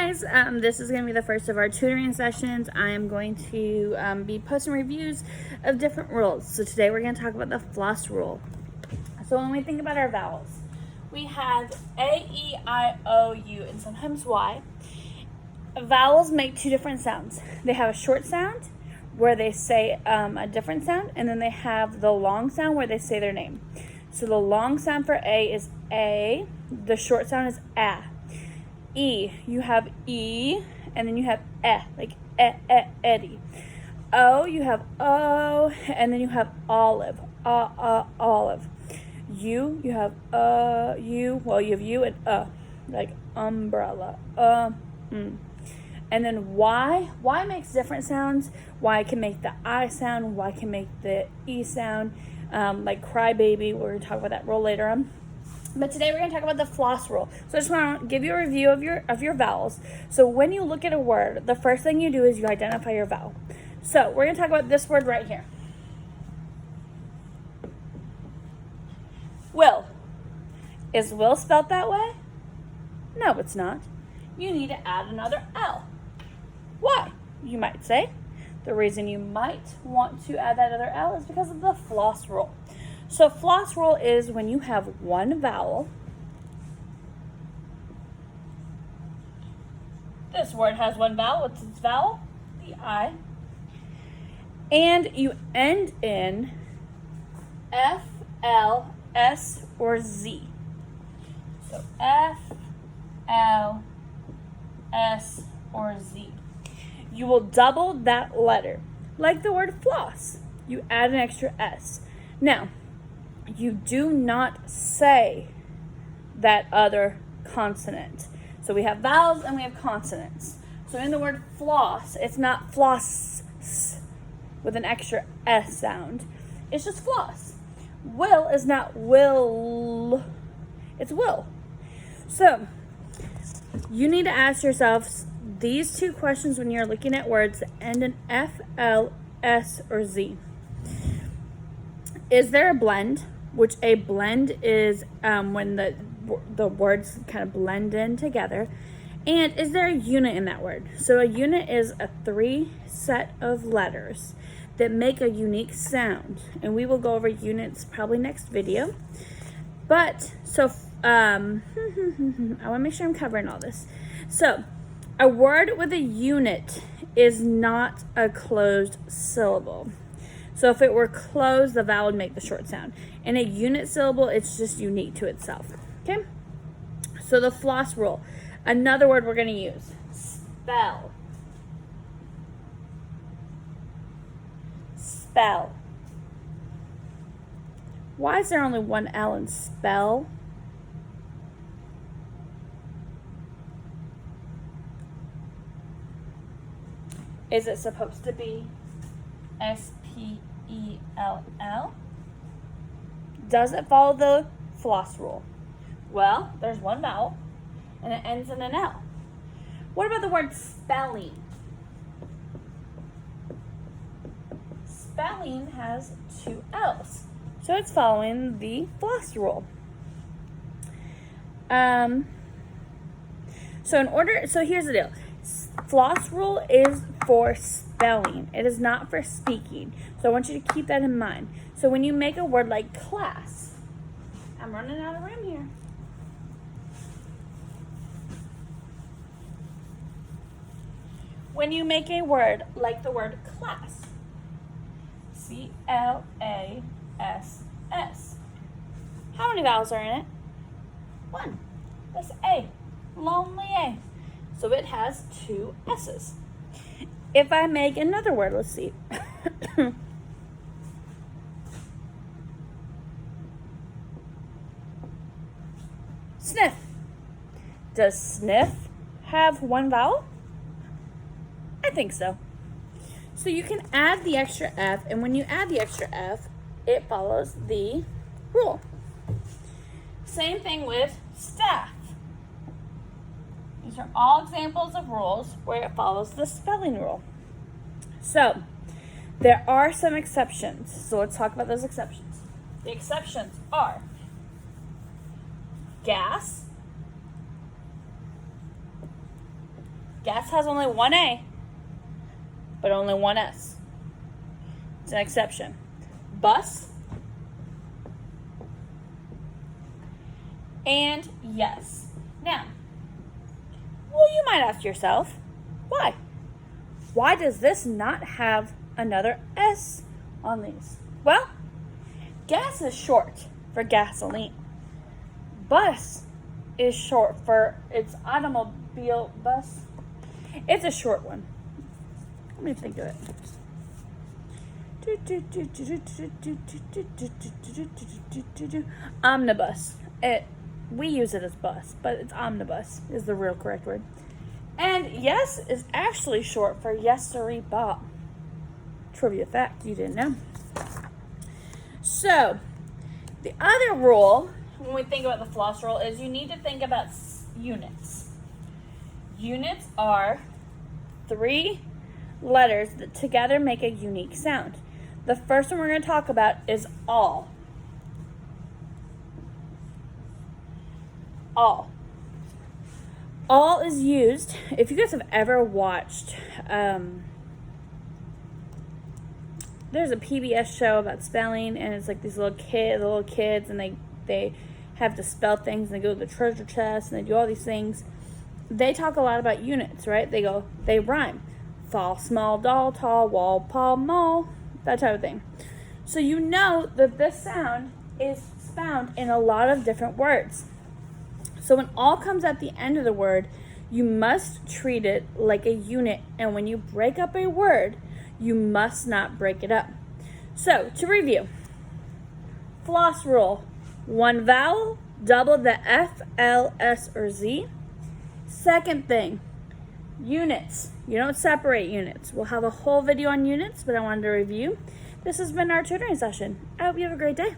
guys, this is going to be the first of our tutoring sessions. I am going to be posting reviews of different rules. So today we're going to talk about the floss rule. So when we think about our vowels, we have A, E, I, O, U, and sometimes Y. Vowels make two different sounds. They have a short sound where they say a different sound, and then they have the long sound where they say their name. So the long sound for A is A, the short sound is A. E, you have E, and then you have like Eddie. O, you have O, and then you have olive, olive. U, you have U, well, you have U and like umbrella, And then Y makes different sounds. Y can make the I sound, Y can make the E sound, like crybaby. We're going to talk about that rule later on. But today we're going to talk about the floss rule. So I just want to give you a review of your vowels. So when you look at a word, the first thing you do is you identify your vowel. So we're going to talk about this word right here. Will. Is will spelled that way? No, it's not. You need to add another L. Why? You might say. The reason you might want to add that other L is because of the floss rule. So floss rule is when you have one vowel. This word has one vowel. What's its vowel? The I. And you end in F, L, S, or Z. So F, L, S, or Z. You will double that letter. Like the word floss. You add an extra S. Now, you do not say that other consonant. So we have vowels and we have consonants. So in the word floss, it's not floss with an extra S sound. It's just floss. Will is not will. It's will. So you need to ask yourself these two questions when you're looking at words that end in F, L, S, or Z. Is there a blend? Which a blend is when the words kind of blend in together. And is there a unit in that word? So a unit is a 3 set of letters that make a unique sound. And we will go over units probably next video. But, so, I want to make sure I'm covering all this. So, a word with a unit is not a closed syllable. So if it were closed, the vowel would make the short sound. In a unit syllable, it's just unique to itself. Okay? So the floss rule. Another word we're going to use. Spell. Spell. Why is there only one L in spell? Is it supposed to be S-P-E-L-L? Does it follow the floss rule? Well, there's one vowel, and it ends in an L. What about the word spelling? Spelling has 2 L's, so it's following the floss rule. So here's the deal. Floss rule is for spelling. It is not for speaking. So I want you to keep that in mind. So when you make a word like class, I'm running out of room here. When you make a word like the word class, C-L-A-S-S, how many vowels are in it? 1. That's A. Lonely A. So it has 2 S's. If I make another word, let's see. Sniff. Does sniff have 1 vowel? I think so. So you can add the extra F, and when you add the extra F, it follows the rule. Same thing with staff. These are all examples of rules where it follows the spelling rule. So, there are some exceptions. So let's talk about those exceptions. The exceptions are gas, Guess has only one A, but only one S. It's an exception. Bus and yes. Now, well, you might ask yourself, why? Why does this not have another S on these? Well, gas is short for gasoline. Bus is short for its automobile bus. It's a short one. Let me think of it. Omnibus. We use it as bus, but it's omnibus is the real correct word. And yes is actually short for yes sirree Bob. Trivia fact you didn't know. So, the other rule, when we think about the floss rule, is you need to think about units. Units are 3 letters that together make a unique sound. The first one we're going to talk about is all. All. All is used, if you guys have ever watched, there's a PBS show about spelling, and it's like these little kids, and they have to spell things, and they go to the treasure chest, and they do all these things. They talk a lot about units, right? They rhyme. Fall, small, doll, tall, wall, paw, mall, that type of thing. So you know that this sound is found in a lot of different words. So when all comes at the end of the word, you must treat it like a unit. And when you break up a word, you must not break it up. So to review, floss rule, 1 vowel, double the F, L, S, or Z. Second thing, units. You don't separate units. We'll have a whole video on units, but I wanted to review. This has been our tutoring session. I hope you have a great day.